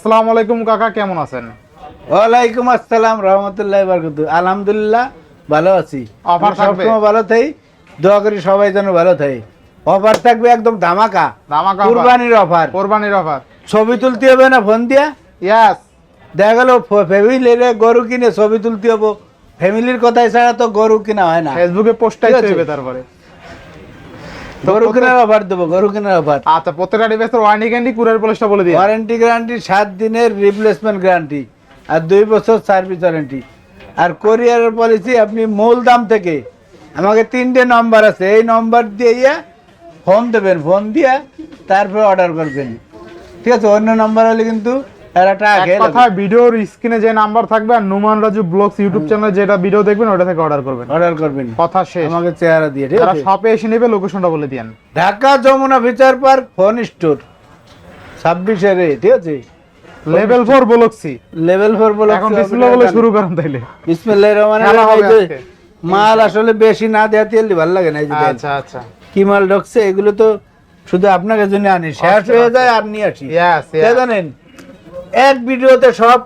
আসসালামু আলাইকুম কাকা, কেমন আছেন? ওয়ালাইকুম আসসালাম রহমতুল্লাহি বারাকাতুহু। আলহামদুলিল্লাহ ভালো আছি। অফার থাকবে? সবসময় ভালো থাই, দোয়া করি সবাই যেন ভালো থাকে। অফার থাকবে একদম ধামাকা, ধামাকা কুরবানির অফার। কোরবানির অফার। ছবি তুলতে হবে না ফোন দিয়া, ইয়েস। দেখা গেল ফ্যামিলির গরু কিনে ছবি তুলতে হবো, ফ্যামিলির কথাই ছাড়া তো গরু কিনা হয় না। ফেসবুকে পোস্ট ঠিক টাইতে আছে। হবে তারপরে। গরু কেনার অফার দেবো, গরু কেনার অফার। আচ্ছা, প্রত্যেকটা ডিভাইসের ওয়ারেন্টি গ্যারান্টি কুরিয়ার পলিসটা বলে দিন। ওয়ারেন্টি গ্যারান্টি 7 দিনের রিপ্লেসমেন্ট গ্যারান্টি আর 2 বছর সার্ভিস ওয়ারেন্টি। আর কোরিয়ারের পলিসি আপনি মূল দাম থেকে আমাকে 3টে নম্বর আছে, এই নম্বর দিয়ে ফোন দেবেন, ফোন দিয়ে তারপরে অর্ডার করবেন। ঠিক আছে, অন্য নম্বর হলে কিন্তু কথা ভিডিওর স্ক্রিনে যে নাম্বার থাকবে আর নুমান রাজু ব্লগস ইউটিউব চ্যানেলে যেটা ভিডিও দেখবেন ওটা থেকে অর্ডার করবেন। কথা শেষ। আমাকে চেহারা দিয়ে, ঠিক যারা আছে। শপে এসে নেবে লোকেশনটা বলে দিয়েন। Dhaka Jamuna Future Park phone store 26 এর, ঠিক আছে। লেভেল 4 ব্লগসি। লেভেল 4 বলে এখন বিসমিল্লাহ বলে শুরু করেন তাইলে। বিসমিল্লাহির রহমানির খেলা হবে রহিম। আজকে। মাল আসলে বেশি না দেওয়াতে ভালো লাগে না। এই যে দেখেন। আচ্ছা আচ্ছা। কি মাল ঢুকছে, এগুলো তো শুধু আপনাকে জন্য আনি, শেষ হয়ে যায় আর নিয়ে আসি। Yes, yes. কে জানেন, এক ভিডিওতে সব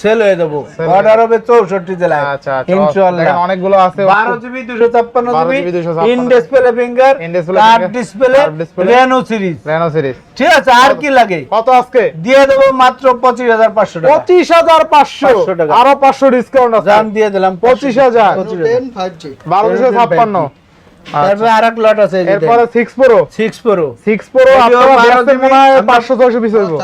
সেল হয়ে যাবো। অর্ডার হবে 64 জেলায়। আচ্ছা আচ্ছা। ইনশাআল্লাহ। দেখেন অনেকগুলো আছে। 12 GB 256 12 GB GB 256 in display finger, In display card finger, display, curved display, Reno series. Reno series. ঠিক আছে, আর কি লাগে? কত আজকে? দিয়ে দেবো মাত্র 25,500 টাকা। 25,500 টাকা। আরো 500 ডিসকাউন্ট আছে। জান দিয়ে দিলাম 25,000 25,000। 1256। তারপরে আরেক লট আছে, এই যে এরপরে 6 Pro 6 Pro 6 Pro যদিও আপনারা 12 দেখতে মনে হয় 500-600 পিস হইব।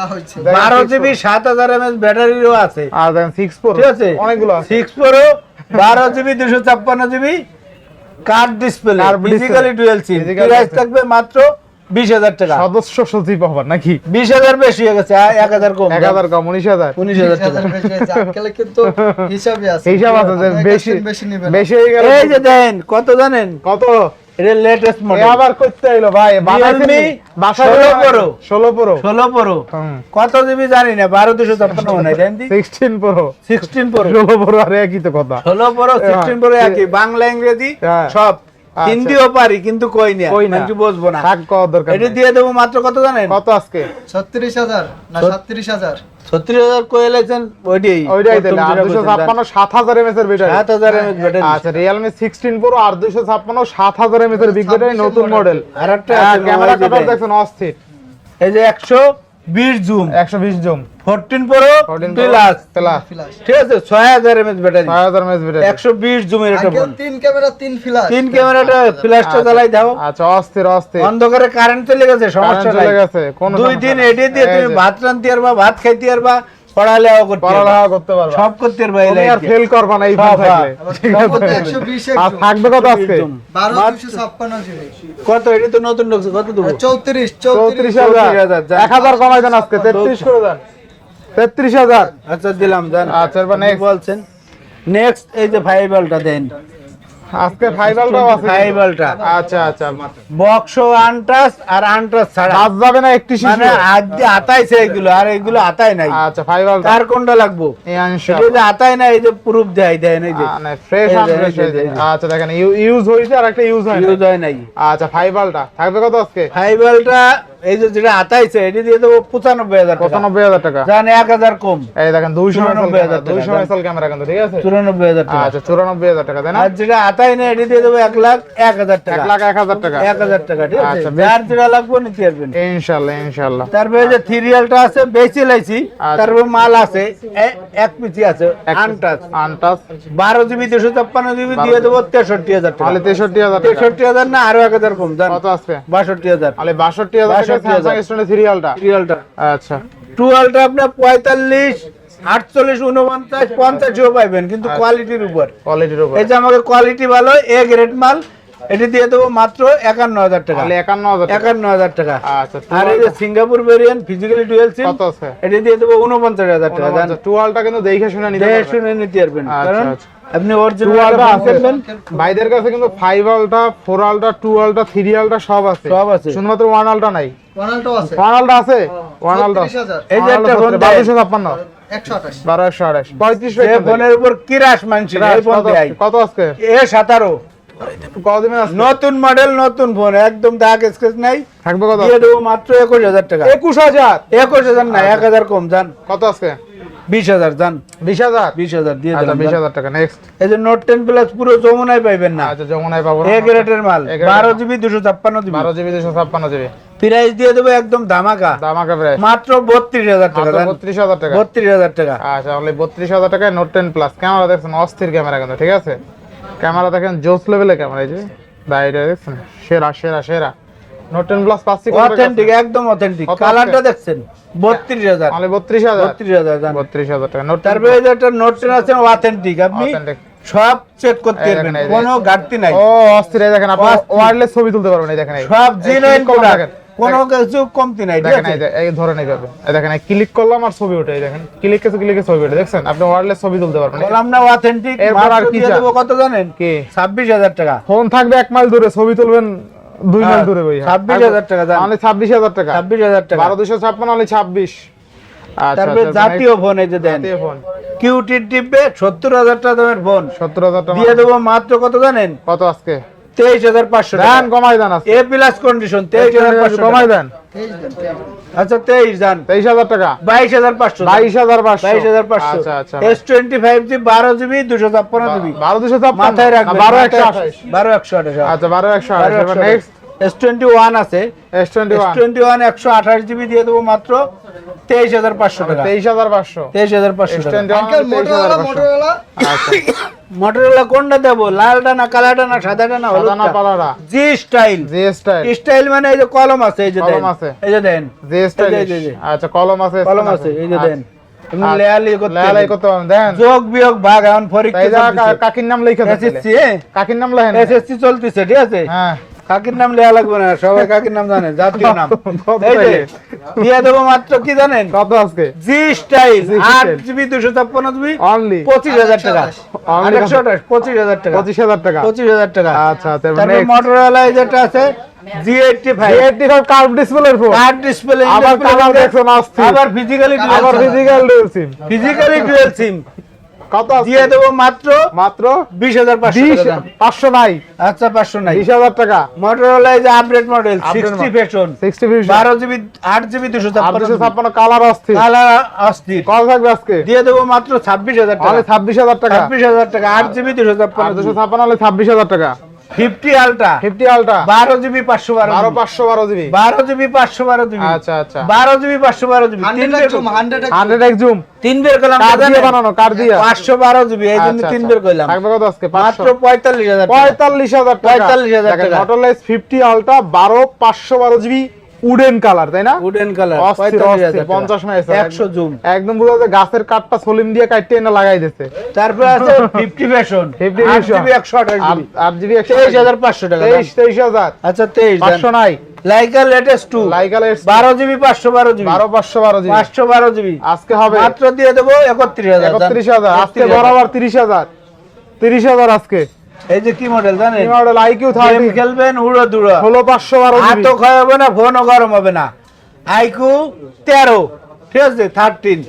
12 জিবি 7000 mAh ব্যাটারিও আছে। আর দেখেন 6 Pro ঠিক আছে, অনেকগুলো আছে। 6 Pro 12 GB 256 GB card display, Curved display, physically dual SIM. physical price display। থাকবে মাত্র 20,000 টাকা। সদস্য সচিব হবার নাকি? 20,000 বেশি হয়ে গেছে, 1000 কম। 1000 কম 19,000। 19,000 টাকা। হিসাব আছে যে বেশি হয়ে গেল। এই যে দেন কত জানেন? কত? এটা লেটেস্ট এ মডেল। আবার করতে হইলো ভাই। Realme বাসায় 16 Pro 16 Pro 16 Pro কত জিবি জানি না, 12,256 মনে হয়। দেন দি 16 Pro 16 Pro 16 Pro আর একই তো কথা। 16 Pro 16 Pro একই, বাংলা ইংরেজি হ্যাঁ। সব। হিন্দিও পারি কিন্তু কই না, কই না। আমি বুঝবো না। থাক কত দরকার এটা নেই। দিয়ে দেবো মাত্র কত জানেন? কত আজকে? 36,000 না 37,000। 36,000 কই লাইছেন ওইটাই। ওইটাই দিলে। আর 256 7000 mAh এর ব্যাটারি। 7000 mAh battery. আচ্ছা, Realme 16 Pro আর 256 7000 mAh এর বিগ ব্যাটারি, নতুন মডেল। আরেকটা ক্যামেরা কাটার দেখছেন অস্থির। এই যে 120 zoom, 120 zoom 14 Pro 14 plus, plus ঠিক আছে, 6000 mAh ব্যাটারি, 6000 mAh ব্যাটারি। 120 জুমের এটা আগে ফোন। 3 camera 3 flash. 3 ক্যামেরাটা ফ্ল্যাশটা জ্বালাই দাও। আচ্ছা, অস্থির অস্থির। অন্ধকারে কারেন্ট চলে গেছে, সমস্যা চলে নাই। গেছে, কোনো 2 সমস্যা দিন নাই। এডি দিয়ে তুমি এই যে। ভাত রাঁধতে পারবা, ভাত খাইতে পারবা, পড়ালেখা করতে পারবা, পড়ালেখা করতে পারবা। সব করতে পারবা। এই তুমি আর লাইটে ফেল করবা না এই ফোন সব, থাকলে। ঠিক আছে। 120 আর থাকবে কত আজকে? 12,256 জিবি। কত? এটা তো নতুন ঢুকছে, কত দেবো? 34,000 1000 কমাই দেন আজকে, 33 করে দেন। 33,000। আচ্ছা দিলাম, জান। আচ্ছা, এবার next। বলছেন নেক্সট এই যে ফাইবালটা দেন। আজকে ফাইবালটাও আছে। ফাইবালটা আচ্ছা আচ্ছা। বক্স আনটাস আর আনটাস ছাড়া, বাদ যাবে না একটি শিশু। মানে আতাইছে এগুলো, আর এগুলো আতাই নাই। আচ্ছা, ফাইবালটা কার কোনটা লাগবো? এই এই ইনশাআল্লাহ। যে আতাই নাই, এই যে প্রুফ দেয় দেন, এই যে না, ফ্রেশ এই যে, আনফ্রেশ এই যে, এই যে। আচ্ছা, দেখেন ইউজ হইছে আর একটা ইউজ হয় না। ইউজ হয় নাই। আচ্ছা, ফাইবালটা থাকবে কত আজকে? ফাইবালটা এই যে যেটা আতাইছে এটা দিয়ে দেবো 95,000 টাকা। 95,000 টাকা। জান 1000 কম, এই দেখেন 94,000 টাকা। 200 মেগাপিক্সেল ক্যামেরা কিন্তু, ঠিক আছে। 94,000 টাকা। আচ্ছা, 94,000 টাকা দেন। আর যেটা আতাই না এটা দিয়ে দেবো 1,01,000 টাকা। 1,01,000 টাকা। 1,000 টাকা, ঠিক আছে। আচ্ছা, বেশ। যার যেটা লাগবে নিতে পারবেন। ইনশাআল্লাহ ইনশাআল্লাহ। তারপরে যে সিরিয়ালটা আছে বেশি লাইছি, আচ্ছা। তারপর মাল আছে এক পিসি আছে আনটাচ, আনটাচ 12 জিবি 256 জিবি দিয়ে দেবো 63,000 টাকা। তাহলে 63,000 টাকা। 63,000 না আরো 1,000 কম, জান। কত আসবে? 62,000 তাহলে 62,000 টাকা 62,000 স্যামসাং স্টোনের সিরিয়ালটা। সিরিয়ালটা। আচ্ছা, টুয়েলটা আপনার 45, 48, 49, 50 পাইবেন, কিন্তু কোয়ালিটির উপর। কোয়ালিটির উপর। এই যে আমাকে কোয়ালিটি ভালো, এ গ্রেড মাল, এটি দিয়ে দেবো মাত্র 51,000 টাকা। তাহলে 51,000 টাকা। 51,000 টাকা। আচ্ছা, আর এই যে সিঙ্গাপুর ভেরিয়েন্ট ফিজিক্যালি ডুয়াল সিম, কত আছে? এটি দিয়ে দেবো 49,000 টাকা। জান, টুয়ালটা কিন্তু দেখে শুনে নিতে দেখে পারবেন। শুনে নিতে পারবেন, আচ্ছা, কারণ আচ্ছা। আপনি টুয়ালটা অরিজিনাল আছে ভাইদের কাছে, কিন্তু 5 আলটা 4 আলটা 2 আলটা 3 আলটা সব আছে। সব আছে। শুধুমাত্র 1 আলটা নাই। ওয়ানালটাও আছে। 1 আলটা আছে। 1 আলটা 36,000। এই যে একটা ফোন দেয়, 1256 128। 1228 35 এই ফোনের উপর কি রাশ মানছি, এই ফোন দেয় কত আজকে? এ 17 কত দিবেন আজকে? নতুন মডেল নতুন ফোন একদম দাগ স্কেচ নাই, থাকবে কত? দিয়ে দেবো মাত্র 21,000 টাকা। 21,000 21,000 না, 1,000 কম যান, কত আজকে? 20,000 যান, 20,000 20,000 দিয়ে আচ্ছা দিলাম। 20,000 টাকা। নেক্সট এই যে নোট 10 প্লাস পুরো যমুনায় পাইবেন না, আচ্ছা যমুনায় পাবো না। এ গ্রেডের মাল, A grade 12 GB 256 GB, 12 GB 256 GB price দিয়ে দেবো একদম ধামাকা, দামাকা প্রাইস মাত্র 32,000 টাকা মাত্র জান, 32,000 টাকা। 32,000 টাকা। আচ্ছা অনলি 32,000 টাকায় নোট 10 প্লাস। ক্যামেরা দেখছেন অস্থির ক্যামেরা কিন্তু, ঠিক আছে? ক্যামেরা দেখেন জোস লেভেলের ক্যামেরা, এই যে বাইরে দেখছেন সেরা সেরা সেরা। নোট 10 প্লাস পাচ্ছি অথেন্টিক, একদম অথেন্টিক। কত কালারটা আছে? দেখছেন 32,000, অনলি 32,000 32,000 জান। 32,000 টাকা। নোট তারপরে এই যে একটা নোট 10 আছে অথেন্টিক, আপনি Authentic। সব চেক করতে এই পারবেন, দেখেন, এই যে। কোনো ঘাটতি নাই, ও অস্থির, এই দেখেন আপনি অস্থির। ওয়্যারলেস ছবি তুলতে পারবেন, এই দেখেন এই সব এই জেনুইন click করলাম, প্রোডাক্ট, দেখেন। কোনো কিছু কমতি নাই, ঠিক দেখেন আছে? এই যে, এই ধরেন এইভাবে, এই দেখেন এই ক্লিক করলাম আর ছবি ওঠে, এই দেখেন ক্লিকে ছবি ওঠে, দেখছেন? আপনি ওয়্যারলেস ছবি তুলতে পারবেন। বললাম না অথেন্টিক। এরপর আর কি চান? দেবো কত জানেন? কি? 26,000 টাকা। ফোন থাকবে 1 মাইল দূরে, ছবি তুলবেন 2 মাইল দূরে ভাই। 26,000 টাকা দাম। অনলি 26,000 টাকা। 26,000 টাকা। 12,256 অনলি 26। আচ্ছা তারপরে জাতীয় ফোন এই যে দেন, জাতীয় ফোন কিউটির টিপে 70,000 টাকা দামের ফোন 70,000 টাকা দিয়ে দেবো মাত্র কত জানেন? কত আজকে? 23,500 দেন টাকা। কমাই দেন আজকে, এ প্লাস কন্ডিশন 23,500 কমাই টাকা। দেন। আচ্ছা 23 জান, 23,000 টাকা। 22,500 22,500 22,500। আচ্ছা আচ্ছা। S25 জি 12 জিবি 256 জিবি 12,256 মাথায় রাখবেন, 12,128 12,128। আচ্ছা 12,128। নেক্সট S21 আছে, S21 S21 128 জিবি দিয়ে দেবো মাত্র 23,500 টাকা। 23,500 23,500 টাকা। S21 আঙ্কেল মোটরওয়ালা 23,500 মোটরওয়ালা আচ্ছা মোটরোলা কোনটা দেবো? লালটা না কালারটা না সাদাটা না সাদা না হলুদটা? পালারা জি স্টাইল। জি স্টাইল স্টাইল মানে এই যে কলম আছে, এই যে কলম দেন, আছে। এই যে দেন জি স্টাইল এই যে। আচ্ছা কলম আছে কলম আছে, এই যে দেন। এমনি আচ্ছা। লেয়ালি করতে লেয়ালাই হবে। করতে পারেন, দেন। যোগ বিয়োগ ভাগ এখন পরীক্ষা তাই যা চলতেছে। কাকির নাম লেখা দেন তাহলে। এসএসসি কাকির নাম লেখেন। এসএসসি চলতেছে, ঠিক আছে? হ্যাঁ কাকির নাম লেয়া লাগবে না, সবাই কাকির নাম জানে, জাতীয় নাম। কত এই যে তাইলে? দিয়ে দেবো মাত্র কি জানেন? কত আজকে? G style G style। 8 GB 256 GB only 25,000 টাকা। Only 128 25,000 টাকা। 25,000 টাকা। 25,000 টাকা। আচ্ছা তারপর তারপর নেক্সট মোটরোলা যেটা আছে G85 85 কার্ভ ডিসপ্লের ফোন। কার্ড ডিসপ্লে, আবার কালার দেখছেন অস্থির। আবার ফিজিক্যালি আবার physical dual SIM. Dual SIM কত আছে? দিয়ে দেবো মাত্র মাত্র 20,500 টাকা দাম। 500 নাই, আচ্ছা 500 নাই। 20,000 টাকা। মোটরোলা যে update model Update 60 model। Fashion 60 views 12 GB 8 GB 256 256 colour অস্থির। কালার অস্থির কত থাকবে আজকে? দিয়ে দেবো মাত্র 26,000 টাকা। অনলি 26,000 টাকা। 26,000 টাকা 8 জিবি 256 256 অনলি 26,000 টাকা। 50 ultra 50 ultra 12 GB 512 12 512 GB. 12 GB 512 GB আচ্ছা আচ্ছা। 12 জিবি 512 জিবি 100 একদম 100 100 এক জুম 3 বের করলাম কার দিয়ে বানানো, কার দিয়ে? 512 জিবি এই জন্য আচ্ছা, 3 আচ্ছা। বের করলাম থাকবে কত আজকে? মাত্র 500 45,000 টাকা 45,000 টাকা। 45,000 টাকা। Motorola 50 ultra 12 512 GB wooden colour, তাই না? উডেন কালার অস্থির, 45,000 অস্থির, 50 না এসে 100 জুম। একদম বুঝা যায় গাছের কাঠটা সলিম দিয়ে কাটতে এনে লাগাই দিতেছে। তারপর আছে 50 fashion 50 8 version। GB 128 GB 8 GB 23,500 টাকা দাম। 23,000 আচ্ছা 23 দেন। 500 নাই। Laika latest 2 Leica lets 12 GB 512 GB 12 512 GB 512 GB আজকে হবে মাত্র দিয়ে দেবো 31,000 দাম। 31,000 আজকে বরাবর 30,000 30,000 আজকে। এই যে কি মডেল জানেন? এই মডেল আইকিউ গেম 30 খেলবেন উড়ো দুড়ো 16 512 জিবি হাতও ক্ষয় হবে না, ফোনও গরম হবে না। আইকিউ 13 ঠিক আছে 13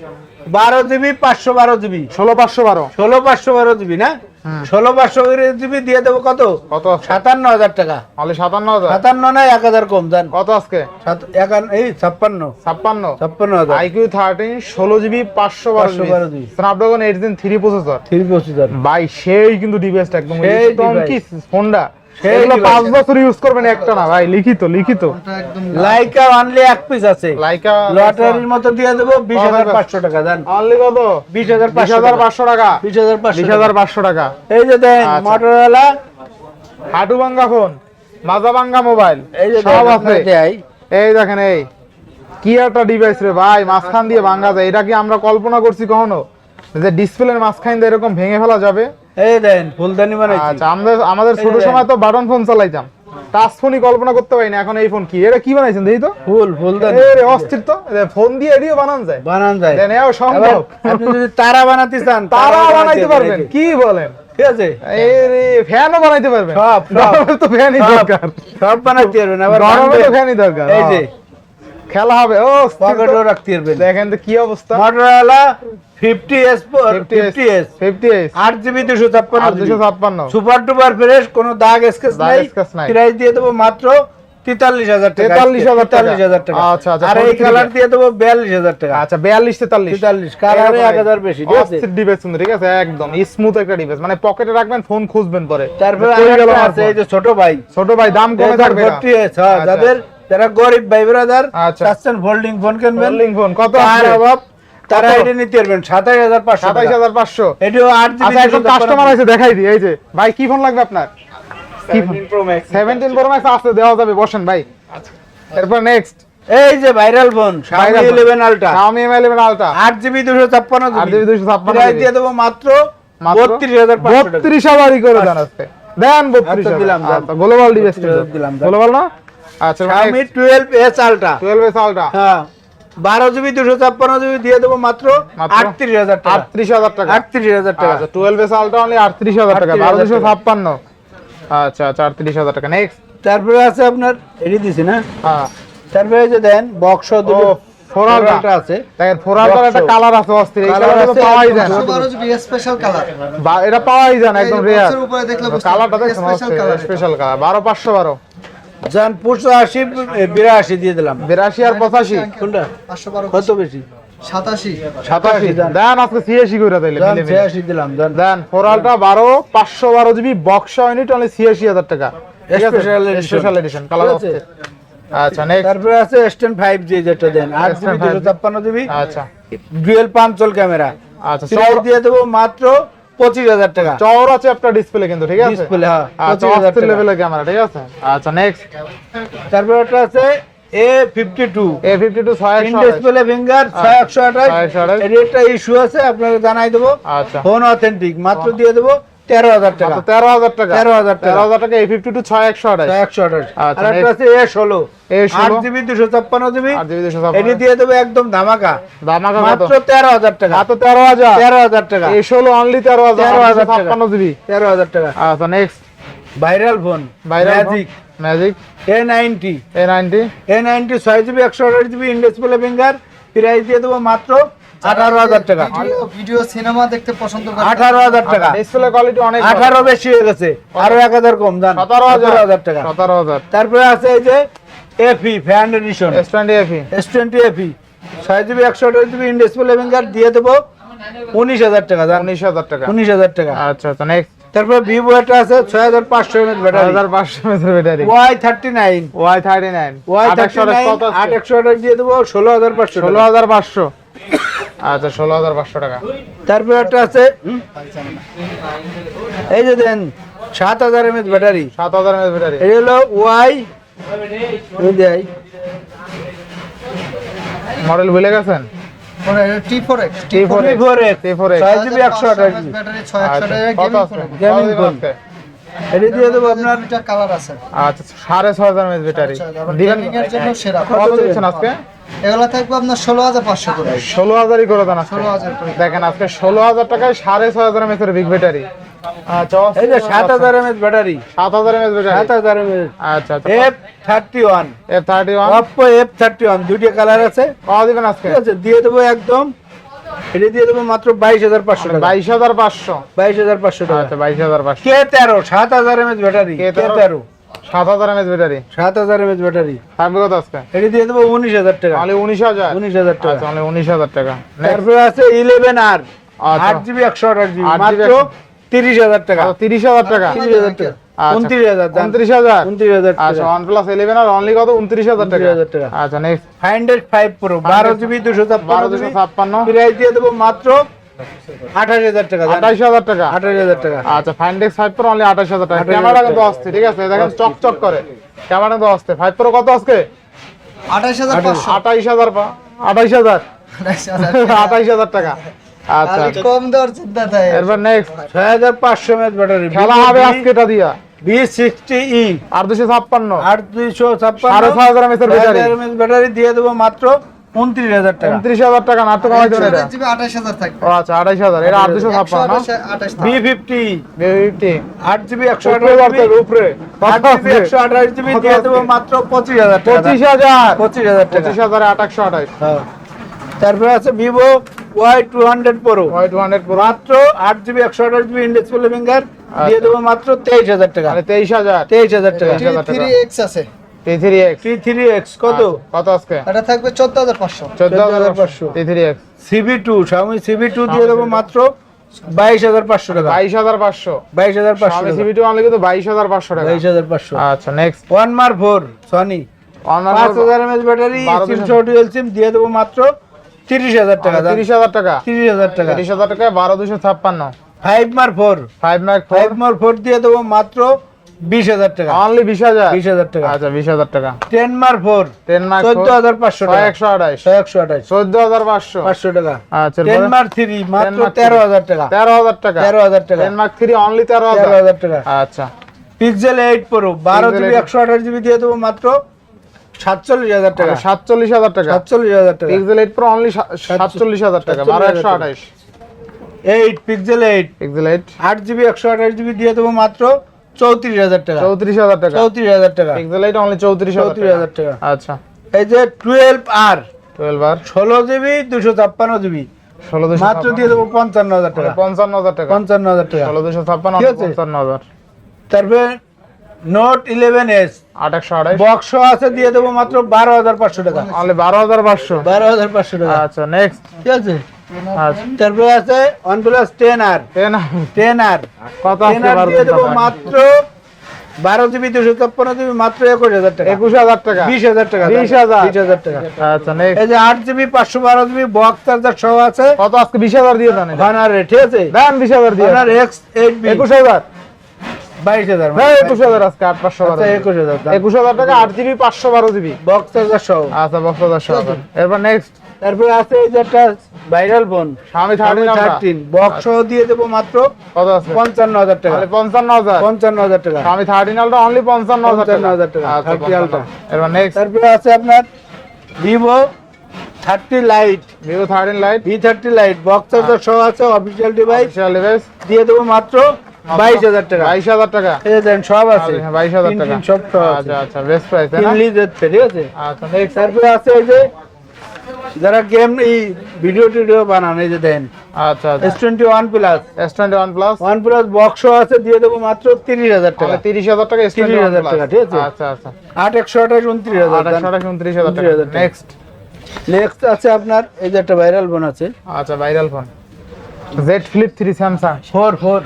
12 জিবি 512 জিবি 16 512 16 512 জিবি না হুম। 16 512 জিবি দিয়ে দেবো কত? কত? 57,000 টাকা। অনলি 57,000 57 না 1,000 কম দেন। কত আজকে? এই 56 56 56,000 iQOO 13 16 GB 512 512 GB GB. Snapdragon 8 Gen 3 processor 3 ভাই সেই কিন্তু ডিভাইসটা একদম সেই স্ট্রং কি device। ফোনটা সেই এগুলো device। 5 বছর ইউজ করবেন একটা না ভাই, লিখিত লিখিত। একদম লাইকা অনলি এক পিস আছে লাইকা লটারির মতো দিয়ে দেবো 20,500 টাকা দেন। অনলি কত? 20,500 টাকা 20,500 20,500 টাকা। এই যে দেন আচ্ছা। মোটরোলা হাঁটু ভাঙ্গা ফোন, মাজা ভাঙ্গা মোবাইল এই যে সব দেন, আছে। দেয়। এই দেখেন এই কি একটা ডিভাইস রে ভাই, মাঝখান দিয়ে ভাঙ্গা যায়। এটা কি আমরা কল্পনা করছি কখনো যে ডিসপ্লের মাঝখান দিয়ে এরকম ভেঙে ফেলা যাবে? এই দেন ফুলদানি বানাইছি। আচ্ছা আমাদের ছোট এই যে সময় তো বাটন ফোন চালাইতাম, টাচ ফোনই কল্পনা করতে পারি না। এখন এই ফোন কি, এটা কি বানাইছেন দেখি তো? ফুলদানি এ অস্থির তো, ফোন দিয়ে এডিও বানান যায়। বানান যায়। দেন এও সম্ভব, এবার আপনি যদি তারা বানাতে চান তারা বানাইতে পারবেন। কি বলেন? ঠিক আছে এই রে ফ্যানও বানাইতে পারবেন। সব, সব। গরমে তো ফ্যানই সব। দরকার, সব বানাইতে পারবেন। আবার গরমে তো বানবে। ফ্যানই দরকার। এই যে খেলা হবে ও পকেটেও রাখতে পারবেন। দেখেন তো কি অবস্থা। Motorola 50s 50s 50s 8GB 256 256 super duper fresh, কোনো দাগ স্কেচ দাগ নাই। স্কেচ নাই। প্রাইস দিয়ে দেবো মাত্র 43,000 টাকা। 43,000 টাকা। 43,000 টাকা। আচ্ছা, আচ্ছা, আর এই 43 কালার দিয়ে দেবো 42,000 টাকা। আচ্ছা 42 43 43 কালারে 1000 বেশি, ঠিক আছে? অস্থির ডিভাইস কিন্তু, ঠিক আছে, একদম স্মুথ একটা ডিভাইস, মানে পকেটে রাখবেন, ফোন খুঁজবেন পরে। তারপরে কই গেল আরেকটা আমার আছে ফোন? এই যে ছোট ভাই, ছোট ভাই দাম কমে থাকবে না? 40s, হ্যাঁ, আচ্ছা। যারা গরিব ভাই ব্রাদার আচ্ছা। চাচ্ছেন ফোল্ডিং ফোন কিনবেন, Folding phone কত তার আছে? অভাব, তারা কত? এটা নিতে পারবেন 27500 টাকা। 27500। এটিও 8GB আচ্ছা একজন কাস্টমার আছে, দেখাই দিই। এই যে ভাই কি ফোন লাগবে আপনার? 17 Pro Max। 17 Pro Max আছে, দেওয়া যাবে, বসেন ভাই। এরপর নেক্সট এই যে viral phone Xiaomi Viral phone। 11 Ultra, Xiaomi Mi 11 Ultra 8GB 256 8GB 256 price দিয়ে দেবো মাত্র 32,500 টাকা। 32,000 করে দেন আজকে, দেন 32,000 আচ্ছা, দিলাম, দেন। গ্লোবাল ডিভাইস 32,000 দিলাম, দেন। গ্লোবাল না? আচ্ছা Xiaomi 12s Ultra, 12S Ultra হ্যাঁ, 12GB 256GB দিয়ে দেবো মাত্র মাত্র 38,000 টাকা। 38,000 টাকা। 38,000 টাকা। আচ্ছা 12S Ultra অনলি 38,000 টাকা, 38,000 1256। আচ্ছা আচ্ছা 38,000 টাকা। নেক্সট তারপরে আছে আপনার এডি দিছি না, হ্যাঁ তারপরে এই যে দেন বক্স ও, দুটো 4 Ultra আছে, দেখেন 4 Ultra একটা Box কালার আছে অস্থির, এই Colour কালারটা তো আছে, পাওয়াই যায় না। 112GB special colour. এটা পাওয়াই যায় না, একদম রেয়ার। বক্সের উপরে দেখলে বুঝতে কালারটা পারবেন, দেখছেন স্পেশাল কালার। Special colour. 12512 জান 85 82 দিয়ে দিলাম। 82 আর 85 কোনটা 512 কত বেশি? 87 87 দেন। দেন আজকে 86 করে দিলে জান মিলে মিলে 86 দিলাম, জান দেন 4 Ultra 512 GB box unit only 86,000 টাকা। Special edition। Special edition colour ঠিক আছে। আছে? আচ্ছা নেক্সট তারপরে আছে S10 5G যেটা দেন 8GB 256GB আচ্ছা ডুয়াল পাঞ্চল ক্যামেরা, আচ্ছা প্রাইস দিয়ে দেবো মাত্র 25,000 টাকা। চওড়া আছে একটা ডিসপ্লে কিন্তু, ঠিক আছে? ডিসপ্লে, হ্যাঁ, আচ্ছা 25,000 অস্থির টাকা। লেভেলের ক্যামেরা, ঠিক আছে? আচ্ছা নেক্সট তারপরে একটা আছে A52 A52 in 628 display finger 6128। 628 এর একটা ইস্যু আছে, আপনাকে জানাই দেবো। আচ্ছা ফোন অথেন্টিক, মাত্র দিয়ে দেবো 13,000 টাকা। মাত্র 13,000 টাকা। 13,000 টাকা। 13,000 টাকা A52 628 128। আচ্ছা, আর একটা আছে A16 A16 8GB 256GB, 8GB 256 এটি দিয়ে দেবো একদম ধামাকা, দামাকা কত? মাত্র 13,000 টাকা। মাত্র 13,000 13,000 টাকা। A16 অনলি 13,000 13,000 টাকা। 56 জিবি। 13,000 টাকা। আচ্ছা next viral phone magic magic A90 A90 A90 6GB 128GB in display finger, price দিয়ে দেবো মাত্র 18,000 টাকা। ভিডিও সিনেমা দেখতে পছন্দ করেন 18,000 টাকা। ডিসপ্লে কোয়ালিটি অনেক 18 বেশি হয়ে গেছে, আরো 1,000 কম দাম, 17,000 টাকা। 17,000 তারপরে আছে এই যে FE fan addition S20 FE S20 FE 6GB 128GB in display finger দিয়ে দেবো 19,000 টাকা দাম, 19,000 টাকা। 19,000 টাকা। আচ্ছা আচ্ছা নেক্সট তারপরে ভিভো একটা আছে 6500 mAh battery, 1500 mAh battery Y39 Y39 Y39 কত আছে? 828 দিয়ে দেবো 16,500 টাকা। 16,500 আচ্ছা 16,500 টাকা। তারপরে একটা আছে এই যে দেন 7000 mAh ব্যাটারি, 7,000 mAh ব্যাটারি এই হলো Y এই দেই মডেল ভুলে গেছেন? T4X T4X 6GB 128GB battery আচ্ছা 628 কত আছে? Gaming কত দিবেন phone। আজকে? এটা দিয়ে দেবো আপনার দুইটা কালার আছে। আচ্ছা 6,500 mAh ব্যাটারি দিবেন গেমিং এর জন্য সেরা। কত দিচ্ছেন আজকে? এগুলা থাকবে আপনার 16,500 করে। 16,000ই করে দেন আজকে। 16,000 করে। দেখেন আজকে 16,000 টাকায় 6,500 mAh এর বিগ ব্যাটারি। আচ্ছা এই যে 7000 mAh battery, 7,000 mAh battery. 7000 mAh আচ্ছা আচ্ছা F31 F31 Oppo F31 দুইটা কালার আছে, কত দিবেন আজকে? ঠিক আছে? দিয়ে দেবো একদম, এটা দিয়ে দেবো মাত্র 22,500 টাকা। 22,500 22,500 টাকা। আচ্ছা 22,500 K13 7000 mAh battery, K13 7,000 mAh battery 7000 mAh battery, থাকবে কত আজকে? এটা দিয়ে দেবো 19,000 টাকা। তাহলে 19,000 19,000 টাকা। আচ্ছা তাহলে 19,000 টাকা। তারপরে আছে 11R আচ্ছা। 8GB 128GB 8GB মাত্র 30,000 টাকা। 30,000 টাকা 30,000 টাকা। আচ্ছা। 29,000 দাম। 29,000 29,000 আচ্ছা টাকা। OnePlus 11 আর অনলি কত? 29,000 টাকা 29,000 টাকা। আচ্ছা next Find X5 Pro 12GB 256GB 1256 price দিয়ে দেবো মাত্র 28,000 টাকা দাম। 28,000 টাকা 28,000 টাকা। আচ্ছা Find X5 Pro অনলি 28,000 টাকা 28,000 ক্যামেরা কিন্তু আসছে, ঠিক আছে? দেখেন চকচক করে ক্যামেরা কিন্তু আসছে। 5 Pro কত আজকে? 28,500 28,000 28,000 28,000 টাকা আচ্ছা আর কম দেওয়ার চিন্তা থাকে। এরপর নেক্সট 6500 mAh ব্যাটারি, খেলা হবে আজকে এটা দিয়া B60E আর 256 8 256 6,500 mAh ব্যাটারি। ব্যাটারি দিয়ে দেবো মাত্র 29,000 টাকা। 29,000 টাকা না, তো কমাই দেন এটা। 28 জিবি 28,000 থাকবে। ও আচ্ছা 28,000, এটা 856 না? 128 B50 B50 8GB উপরে 128GB উপরে কত 8GB আছে? 128GB কত দিয়ে আছে? দেবো মাত্র 25,000 টাকা। 25,000 25,000 টাকা। 25,000 828 হ্যাঁ। তারপরে আছে Vivo Y200 Pro Y200 Pro মাত্র 8GB 128GB ইনডিসপ্লে ফিঙ্গার দিয়ে দেবো মাত্র 23,000 টাকা। মানে 23,000 23,000 টাকা। 3X আছে। T3X T3X কত? কত আজকে? এটা থাকবে 14,500। 14,500 T3X CB2 Xiaomi CB2 দিয়ে দেবো মাত্র 22,500 টাকা। 22,500 22,500 Xiaomi টাকা। CB2 অনলি কিন্তু 22,500 টাকা। 22,500। আচ্ছা next OneMar 4 Sony 5000 mAh battery 12,000 সিম সহ ডুয়াল সিম দিয়ে দেবো মাত্র 30,000 টাকা। 30,000 টাকা 30,000 টাকা। 30,000 টাকা 12,256 5Mar 4 5 Mark 4 5Mar 4 দিয়ে দেবো মাত্র 20,000 টাকা। অনলি 20,000 20,000 টাকা। আচ্ছা 20,000 টাকা 10Mar 4 10 Mark 14,500 টাকা। 128 128 14,500 500 টাকা। আচ্ছা 10Mar 3 মাত্র 10 Mark 13,000 টাকা। 13,000 টাকা 13,000 টাকা। 10 Mark 3 অনলি 13,000 13,000 টাকা। আচ্ছা Pixel 8 Pro 12GB 128GB দিয়ে দেবো মাত্র 47,000 টাকা। 47,000 টাকা 47,000 টাকা। Pixel 8 Pro অনলি 47,000 টাকা 12,128 8 Pixel 8 Pixel 8 8GB 128GB দিয়ে দেবো মাত্র 34,000 টাকা। 34,000 টাকা 34,000 টাকা। Pixel 8 অনলি 34,000 34,000 টাকা। আচ্ছা এই যে 12R 12 আর 16GB 256GB 16,256 মাত্র দিয়ে দেবো 55,000 টাকা। 55,000 টাকা 55,000 টাকা। 16,256 ঠিক আছে? 55,000 তারপরে Note 11S 828 বক্স আছে দিয়ে দেবো মাত্র 12,500 টাকা। অনলি 12,500 12,500 টাকা। আচ্ছা নেক্সট ঠিক আছে। আচ্ছা তারপরে আছে OnePlus 10R 10R কত আছে 10R দিয়ে দেবো মাত্র 12GB 256GB মাত্র 21,000 টাকা। 21,000 টাকা 20,000 টাকা। 20,000 20,000 টাকা। আচ্ছা নেক্সট এই যে 8GB 512GB বক্স চার্জার সহ আছে কত আজকে 20,000 দিয়ে দেন এটা Honor এ, ঠিক আছে। দেন 20,000 দিয়ে Honor X8B 21,000 22,000 হ্যাঁ 21,000 আজকে 8,512 আচ্ছা 21,000 21,000 টাকা 8GB 512GB বক্স চার্জার সহ। আচ্ছা বক্স 1000 এরপর নেক্সট তারপরে আছে এই যে একটা ভাইরাল ফোন Xiaomi 13 13 বক্স সহ দিয়ে দেবো মাত্র কত আছে 55,000 টাকা। তাহলে 55,000 55,000 টাকা। Xiaomi 13 আলটা অনলি 55,000 টাকা 55,000 টাকা। আচ্ছা 30 আলটা। এরপর নেক্সট তারপরে আছে আপনার Vivo 30 Lite Vivo 13 Lite V30 Lite box charger সহ আছে অফিশিয়াল ডিভাইস official device দিয়ে দেবো মাত্র 22,000 টাকা। 22,000 টাকা এই যে দেন সব আছে হ্যাঁ 22,000 টাকা তিন সব সহ আছে। আচ্ছা আচ্ছা বেস্ট প্রাইস তাই না ইংলিশ ঠিক আছে। আচ্ছা নেক্সট তারপরে আছে এই যে যারা গেম এই ভিডিও টিডিও বানান এই যে দেন আচ্ছা আচ্ছা S21 Plus S21 Plus OnePlus box আছে দিয়ে দেবো মাত্র 30,000 টাকা। তাহলে 30,000 টাকা S21 30,000 Plus টাকা, ঠিক আছে? আচ্ছা আচ্ছা 8 128 29,000 28,29,000 টাকা 29,000 টাকা। নেক্সট নেক্সট আছে আপনার এই যে একটা ভাইরাল ফোন আছে আচ্ছা viral phone Z Flip 3 Samsung 4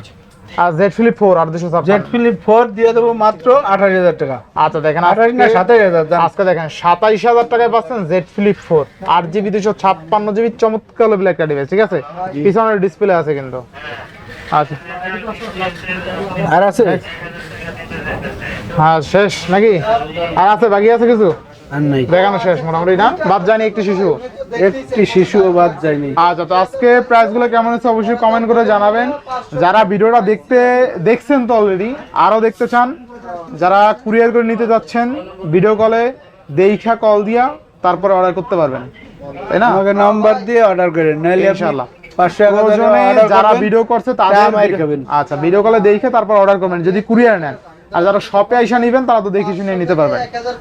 আর Z Flip 4 856 Z Flip 4 দিয়ে দেবো মাত্র 28,000 টাকা। আচ্ছা দেখেন 28 না 27,000 দাম। আজকে দেখেন 27,000 টাকায় পাচ্ছেন Z Flip 4 8GB 256GB চমৎকার লেভেল একটা ডিভাইস ঠিক আছে পিছনের ডিসপ্লে আছে কিন্তু আচ্ছা আর আছে হ্যাঁ শেষ নাকি আর আছে বাকি আছে কিছু আর নাই দেখানো শেষ মোটামুটি না বাদ জানি একটি শিশু একটি শিশুও বাদ যায়নি। আচ্ছা তো আজকে প্রাইসগুলো কেমন হচ্ছে অবশ্যই কমেন্ট করে জানাবেন যারা ভিডিওটা দেখছেন তো অলরেডি আরো দেখতে চান যারা কুরিয়ার করে নিতে যাচ্ছেন ভিডিও কলে দেখা কল দিয়া তারপরে অর্ডার করতে পারবেন তাই না আমাকে নাম্বার দিয়ে অর্ডার করেন নাইলে ইনশাআল্লাহ 500 টাকা প্রয়োজনে যারা ভিডিও করছে তাদের খাবেন। আচ্ছা ভিডিও কলে দেখে তারপর অর্ডার করবেন যদি কুরিয়ার নেন আর যারা শপে আইসা নেবেন তারা তো দেখে শুনে নিতে পারবেন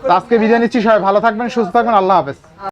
তো আজকে বিদায় নিচ্ছি সবাই ভালো থাকবেন সুস্থ থাকবেন আল্লাহ হাফেজ